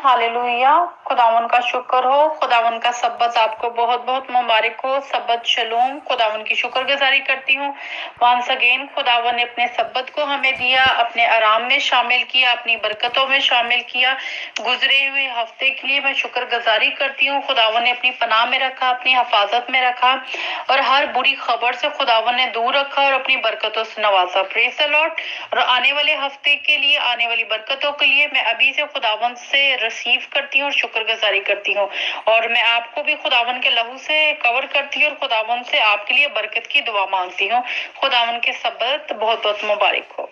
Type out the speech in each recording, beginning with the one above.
Hallelujah. खुदावन का शुक्र हो, खुदावन का सब्बत आपको बहुत बहुत मुबारक हो। सब्बत शलोम। खुदावन की शुक्रगुजारी करती हूँ। वंस अगेन खुदावन ने अपने सब्बत को हमें दिया, अपने आराम में शामिल किया, अपनी बरकतों में शामिल किया। गुजरे हुए हफ्ते के लिए मैं शुक्रगुजारी करती हूँ। खुदावन ने अपनी पनाह में रखा, अपनी हिफाजत में रखा और हर बुरी खबर से खुदावन ने दूर रखा और अपनी बरकतों से नवाजा। Praise the Lord. और आने वाले हफ्ते के लिए, आने वाली बरकतों के लिए मैं अभी से खुदावन से रिसीव करती हूँ और शुक्रगुजारी करती हूँ। और मैं आपको भी खुदावन के लहू से कवर करती हूँ और खुदावन से आपके लिए बरकत की दुआ मांगती हूँ। खुदावन के सब्बत बहुत बहुत मुबारक हो।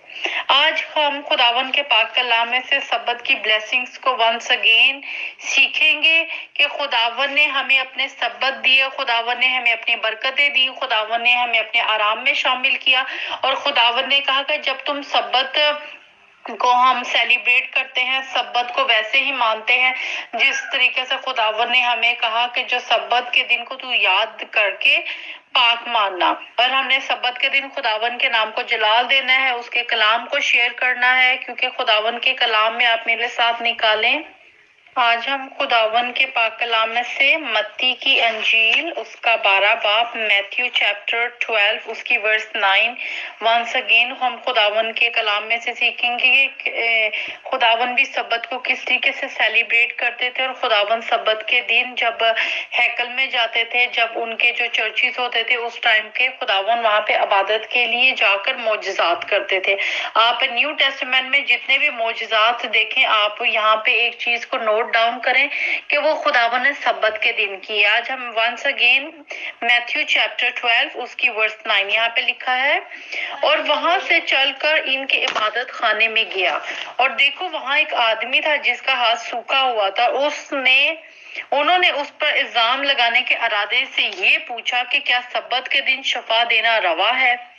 आज हम खुदावन के पाक कलाम में से सब्बत की ब्लेसिंग्स को वंस अगेन सीखेंगे कि खुदावन ने हमें अपने सब्बत दिए, खुदावन ने हमें अपनी बरकतें दी, खुदावन ने हमें अपने आराम में शामिल किया। और खुदावन ने कहा कि जब तुम सब्बत को हम सेलिब्रेट करते हैं, सब्बत को वैसे ही मानते हैं जिस तरीके से खुदावन ने हमें कहा कि जो सब्बत के दिन को तू याद करके पाक मानना। और हमने सब्बत के दिन खुदावन के नाम को जलाल देना है, उसके कलाम को शेयर करना है, क्योंकि खुदावन के कलाम में आप मेरे साथ निकालें। आज हम खुदावन के पाक कलाम में से मत्ती की अंजील उसका 12 बाब, मैथ्यू चैप्टर 12 उसकी वर्स 9। वंस अगेन हम खुदावन के कलाम में से सीखेंगे कि खुदावन भी सब्बत को किस तरीके से सेलिब्रेट करते थे। और खुदावन सब्बत के दिन जब हैकल में जाते थे, जब उनके जो चर्चिस होते थे उस टाइम के खुदावन वहां पे इबादत के लिए जाकर मौजज़ात करते थे। आप न्यू टेस्टामेंट में जितने भी मौजज़ात देखें, आप यहाँ पे एक चीज को नोट डाउन करें कि वो खुदावन ने सब्बत के दिन की। आज हम वंस अगेन मैथ्यू चैप्टर 12 उसकी वर्स 9 यहाँ पे लिखा है। और वहां से चलकर इनके इबादत खाने में गया और देखो वहां एक आदमी था जिसका हाथ सूखा हुआ था। उन्होंने उस पर इल्जाम लगाने के इरादे से ये पूछा कि क्या सब्बत के दिन शफा देना रवा है।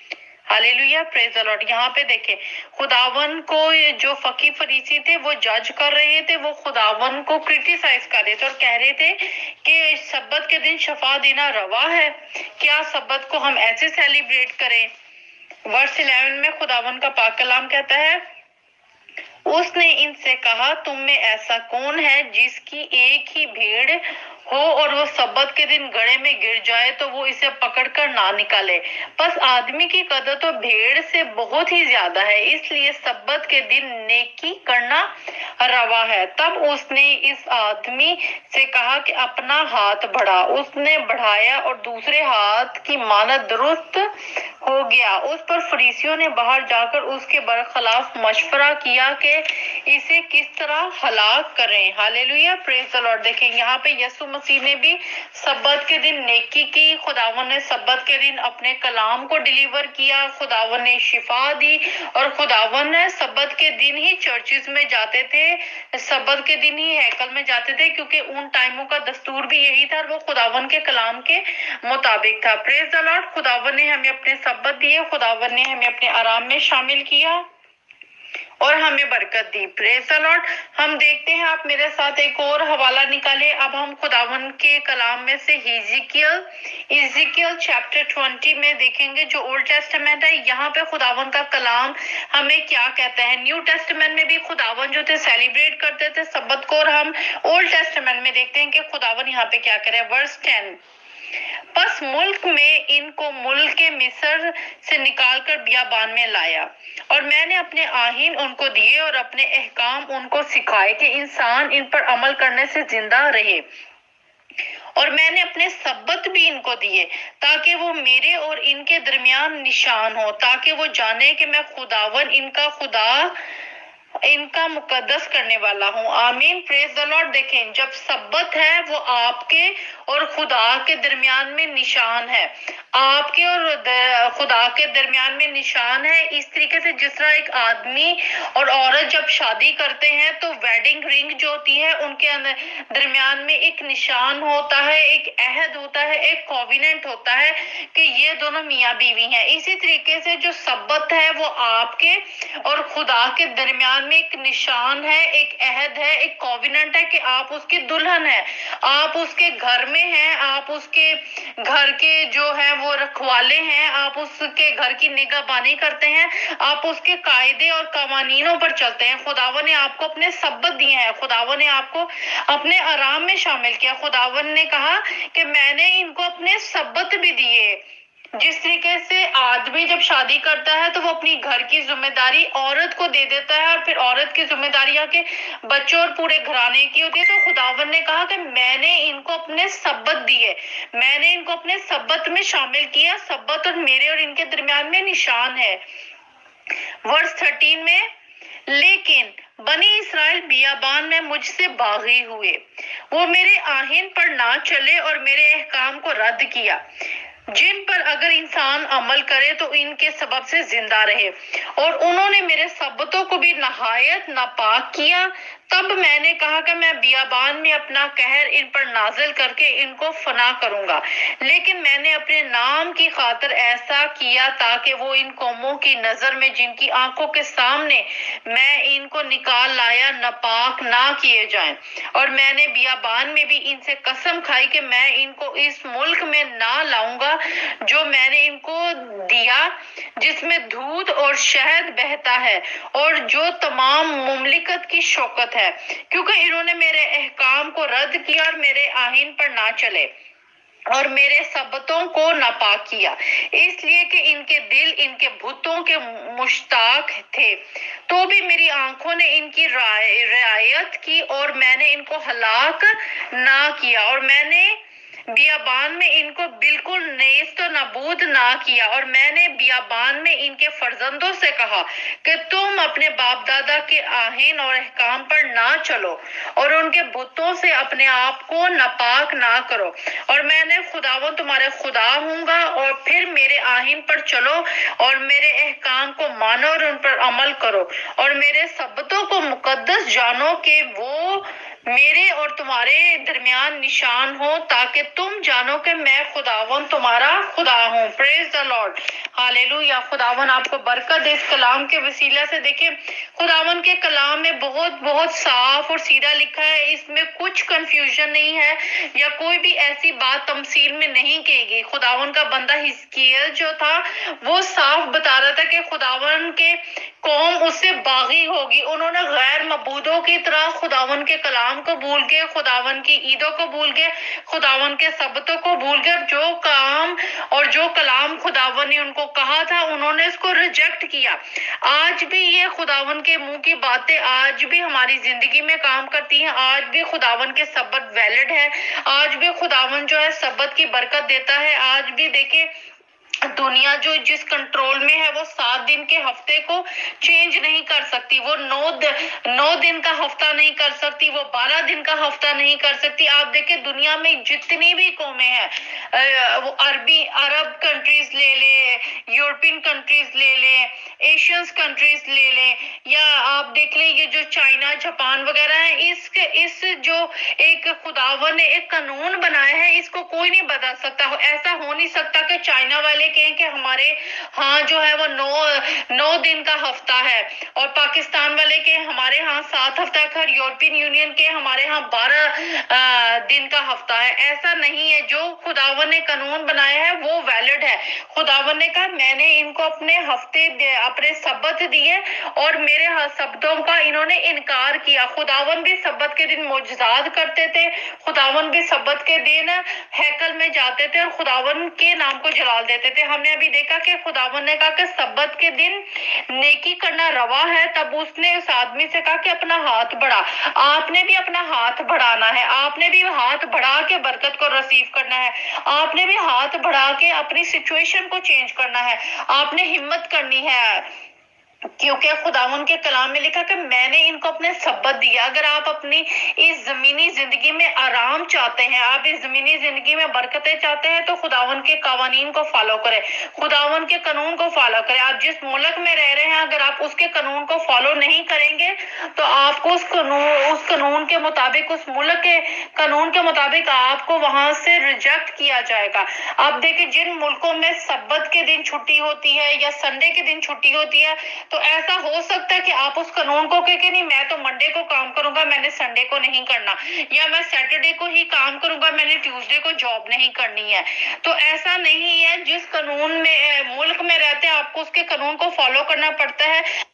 Hallelujah, praise the Lord. यहाँ पे देखें खुदावन को जो फकी फरीसी थे वो जज कर रहे थे, वो खुदावन को क्रिटिसाइज कर रहे थे और कह रहे थे कि सब्बत के दिन शफा देना रवा है, क्या सब्बत को हम ऐसे सेलिब्रेट करें। वर्स 11 में खुदावन का पाक कलाम कहता है, उसने इनसे कहा, तुम में ऐसा कौन है जिसकी एक ही भेड़ हो और वो सब्बत के दिन गड़े में गिर जाए तो वो इसे पकड़कर ना निकाले। बस आदमी की कदर तो भेड़ से बहुत ही ज्यादा है, इसलिए सब्बत के दिन नेकी करना रवा है। तब उसने इस आदमी से कहा कि अपना हाथ बढ़ा। उसने बढ़ाया और दूसरे हाथ की मानद दुरुस्त हो गया। उस पर फरीसियों ने बाहर जाकर उसके बरखलाफ मशवरा किया कि इसे किस तरह हलाक करें। Hallelujah, praise the Lord. देखें यहाँ पे यीशु मसीह ने भी सब्बत के दिन नेकी की, खुदावन ने सब्बत के दिन अपने कलाम को डिलीवर किया, खुदावन ने शिफा दी और खुदावन ने सब्बत के दिन ही चर्चिस में जाते थे, सब्बत के दिन ही हैकल में जाते थे, क्योंकि उन टाइमों का दस्तूर भी यही था और वो खुदावन के कलाम के मुताबिक था। Praise the Lord. खुदावन ने हमें अपने सब्बत दिए, खुदावन ने हमें अपने आराम में शामिल किया और हमें बरकत दी। Praise the Lord. हम देखते हैं, आप मेरे साथ एक और हवाला निकाले। अब हम खुदावन के कलाम में से इज़िकियल चैप्टर 20 में देखेंगे, जो ओल्ड टेस्टामेंट है। यहाँ पे खुदावन का कलाम हमें क्या कहता है। न्यू टेस्टामेंट में भी खुदावन जो थे सेलिब्रेट करते थे सब्बत को, और हम ओल्ड टेस्टामेंट में देखते हैं कि खुदावन यहाँ पे क्या करे। वर्स 10, बस मुल्क में इनको मुल्क के मिस्र से निकालकर बियाबान में लाया और मैंने अपने आहीन उनको दिए और अपने अहकाम उनको सिखाए कि इंसान इन पर अमल करने से जिंदा रहे। और मैंने अपने सब्बत भी इनको दिए ताकि वो मेरे और इनके दरमियान निशान हो, ताकि वो जाने कि मैं खुदावन इनका खुदा, इनका मुकद्दस करने वाला हूँ। आमीन, प्रेज द लॉर्ड। देखें, जब सब्बत है वो आपके और खुदा के दरमियान में निशान है, आपके और खुदा के दरमियान में निशान है। इस तरीके से जिस तरह एक आदमी और औरत जब शादी करते हैं तो वेडिंग रिंग जो होती है उनके दरमियान में एक निशान होता है, एक अहद होता है, एक कॉविनेंट होता है कि ये दोनों मियाँ बीवी हैं। इसी तरीके से जो सब्बत है वो आपके और खुदा के दरमियान درمیان میں ایک نشان ہے، ایک عہد ہے، ایک کووننٹ ہے کہ آپ اس کی دلہن ہے، آپ اس کے گھر میں ہیں، آپ اس کے گھر کے جو ہے وہ رکھوالے ہیں، آپ اس کے گھر کی نگہبانی کرتے ہیں، آپ اس کے قاعدے اور قوانینوں پر چلتے ہیں۔ خداوند نے آپ کو اپنے سبت دیے ہیں، خداوند نے آپ کو اپنے آرام میں شامل کیا۔ خداوند نے کہا کہ میں نے ان کو اپنے سبت بھی دیے۔ جس طریقے سے آدمی جب شادی کرتا ہے تو وہ اپنی گھر کی ذمہ داری عورت کو دے دیتا ہے، اور پھر عورت کی ذمہ داری آ کے بچوں اور پورے گھرانے کی ہوتی ہے، تو خداوند نے کہا کہ میں نے ان کو اپنے سبت دیے، میں نے ان کو اپنے سبت میں شامل کیا۔ سبت اور میرے اور ان کے درمیان میں نشان ہے۔ ورس 13 میں، لیکن بنی اسرائیل بیابان میں مجھ سے باغی ہوئے، وہ میرے آئین پر نہ چلے اور میرے احکام کو رد کیا، جن پر اگر انسان عمل کرے تو ان کے سبب سے زندہ رہے، اور انہوں نے میرے سبتوں کو بھی نہایت ناپاک کیا۔ تب میں نے کہا کہ میں بیابان میں اپنا قہر ان پر نازل کر کے ان کو فنا کروں گا، لیکن میں نے اپنے نام کی خاطر ایسا کیا تاکہ وہ ان قوموں کی نظر میں جن کی آنکھوں کے سامنے میں ان کو نکال لایا ناپاک نہ کیے جائیں۔ اور میں نے بیابان میں بھی ان سے قسم کھائی کہ میں ان کو اس ملک میں نہ لاؤں گا جو میں نے ان کو دیا، جس میں دودھ اور شہد بہتا ہے، اور جو تمام مملکت کی شوکت ہے، کیونکہ انہوں نے میرے احکام کو رد کیا اور میرے آئین پر نہ چلے اور میرے سبتوں کو ناپاک کیا، اس لیے کہ ان کے دل ان کے بتوں کے مشتاق تھے۔ تو بھی میری آنکھوں نے ان کی رعایت کی اور میں نے ان کو ہلاک نہ کیا، اور میں نے بیابان میں ان کو بالکل نیست و نابود نہ کیا۔ اور میں نے بیابان میں ان کے فرزندوں سے کہا کہ تم اپنے باپ دادا کے آئین اور احکام پر نہ چلو اور ان کے بتوں سے اپنے آپ کو ناپاک نہ کرو، اور میں نے خداوند تمہارے خدا ہوں گا، اور پھر میرے آئین پر چلو اور میرے احکام کو مانو اور ان پر عمل کرو، اور میرے سبتوں کو مقدس جانو کہ وہ میرے اور تمہارے درمیان نشان ہو، تاکہ تم جانو کہ میں خداوند تمہارا خدا ہوں۔ پریز دا لارڈ، ہاللیلویا۔ خداوند آپ کو برکت دے اس کلام کے وسیلہ سے۔ دیکھیں خداوند کے کلام میں بہت صاف اور سیدھا لکھا ہے، اس میں کچھ کنفیوژن نہیں ہے یا کوئی بھی ایسی بات تمثیل میں نہیں کہی گئی۔ خداوند کا بندہ حزقیل جو تھا وہ صاف بتا رہا تھا کہ خداوند کے قوم اس سے باغی ہوگی، انہوں نے غیر معبودوں کی طرح خداوند کے کلام کو بھول گئے، خداوند کی عیدوں کو بھول گئے، خداوند کے سبتوں کو بھول گئے، جو کام اور جو کلام خداوند نے ان کو کہا تھا انہوں نے اس کو ریجیکٹ کیا۔ آج بھی یہ خداوند کے منہ کی باتیں آج بھی ہماری زندگی میں کام کرتی ہیں، آج بھی خداوند کے سبت ویلڈ ہے، آج بھی خداوند جو ہے سبت کی برکت دیتا ہے۔ آج بھی دیکھیں دنیا جو جس کنٹرول میں ہے وہ 7 دن کے ہفتے کو چینج نہیں کر سکتی، وہ 9 دن کا ہفتہ نہیں کر سکتی، وہ 12 دن کا ہفتہ نہیں کر سکتی۔ آپ دیکھیں دنیا میں جتنی بھی قومیں ہیں، وہ عرب کنٹریز لے لیں، یورپین کنٹریز لے لیں، ایشینز کنٹریز لے لیں، یا آپ دیکھ لیں یہ جو چائنا جاپان وغیرہ ہیں، اس جو ایک خداوند نے ایک قانون بنایا ہے اس کو کوئی نہیں بدل سکتا۔ ایسا ہو نہیں سکتا کہ چائنا والے کہیں کہ ہمارے ہاں جو ہے وہ 9 دن کا ہفتہ ہے، اور پاکستان والے کے ہمارے ہاں 7 ہفتہ ہے، یورپین یونین کے ہمارے ہاں 12 دن کا ہفتہ ہے۔ ایسا نہیں ہے، جو خداوند نے قانون بنایا ہے وہ ویلڈ ہے۔ خداوند نے کہا میں نے ان کو اپنے ہفتے اپنے سبت دیے اور میرے سبتوں کا انہوں نے انکار کیا۔ خداوند بھی سبت کے دن معجزات کرتے تھے، خداوند بھی سبت کے دن ہیکل میں جاتے تھے اور خداوند کے نام کو جلال دیتے تھے۔ ہم نے ابھی دیکھا کہ خداوند نے کہا کہ سبت کے دن نیکی کرنا روا ہے، تب اس نے اس آدمی سے کہا کہ اپنا ہاتھ بڑھا۔ آپ نے بھی اپنا ہاتھ بڑھانا ہے، آپ نے بھی ہاتھ بڑھا کے برکت کو ریسیو کرنا ہے، آپ نے بھی ہاتھ بڑھا کے اپنی سچویشن کو چینج کرنا ہے، آپ نے ہمت کرنی ہے، کیونکہ خداوند کے کلام میں لکھا کہ میں نے ان کو اپنے سبت دیا۔ اگر آپ اپنی اس زمینی زندگی میں آرام چاہتے ہیں، آپ اس زمینی زندگی میں برکتیں چاہتے ہیں، تو خداوند کے قوانین کو فالو کریں، خداوند کے قانون کو فالو کریں۔ آپ جس ملک میں رہ رہے ہیں اگر آپ اس کے قانون کو فالو نہیں کریں گے تو آپ کو اس قانون کے मुताबिक, उस मुल्क के कानून के मुताबिक आपको वहां से रिजेक्ट किया जाएगा। आप देखिए, जिन मुल्कों में सब्बत के दिन छुट्टी होती है या संडे के दिन छुट्टी होती है, तो ऐसा हो सकता है कि आप उस कानून को कहे कि नहीं, मैं तो मंडे को काम करूंगा, मैंने संडे को नहीं करना, या मैं सैटरडे को ही काम करूंगा, मैंने ट्यूसडे को जॉब नहीं करनी है। तो ऐसा नहीं है। जिस कानून में मुल्क में रहते हैं, आपको उसके कानून को फॉलो करना पड़ता है।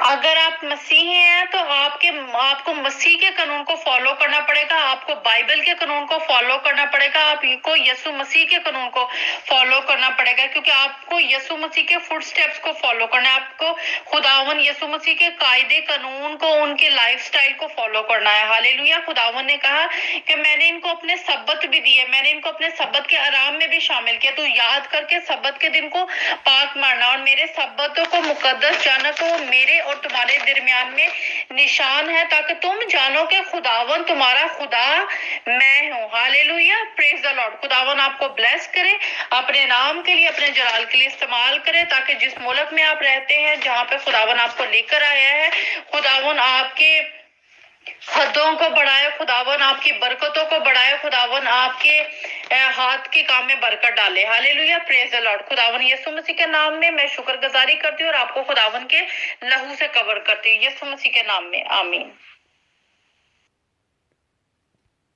अगर आप मसीही हैं तो आपको मसीह के कानून को फॉलो करना पड़ेगा, आपको बाइबल के कानून को फॉलो करना पड़ेगा, आपको यीशु मसीह के कानून को फॉलो करना पड़ेगा, क्योंकि आपको यीशु मसीह के फुट स्टेप्स को फॉलो करना है। आपको खुदावन यीशु मसीह के कायदे कानून को, उनके लाइफस्टाइल को फॉलो करना है। हालेलुया। खुदावन ने कहा कि मैंने इनको अपने सब्बत भी दिए, मैंने इनको अपने सब्बत के आराम में भी शामिल किया। तो याद करके सब्बत के दिन को पाक मारना और मेरे सब्बतों को मुकद्दस जाना, को मेरे और तुम्हारे दरमियान में निशान है, ताकि तुम जानो कि खुदावन तुम्हारा खुदा मैं हूँ। Hallelujah, praise the Lord. खुदावन आपको ब्लेस करे, अपने नाम के लिए, अपने जलाल के लिए इस्तेमाल करे, ताकि जिस मुल्क में आप रहते हैं, जहाँ पे खुदावन आपको लेकर आया है, खुदावन आपके हदों को बढ़ाए, खुदावन आपकी बरकतों को बढ़ाए, खुदावन आपके हाथ के काम में बरकत डाले। Hallelujah, praise the Lord. खुदावन यीशु मसीह के नाम में मैं शुक्रगुजारी करती हूँ और आपको खुदावन के लहू से कवर करती हूँ, यीशु मसीह के नाम में, आमीन।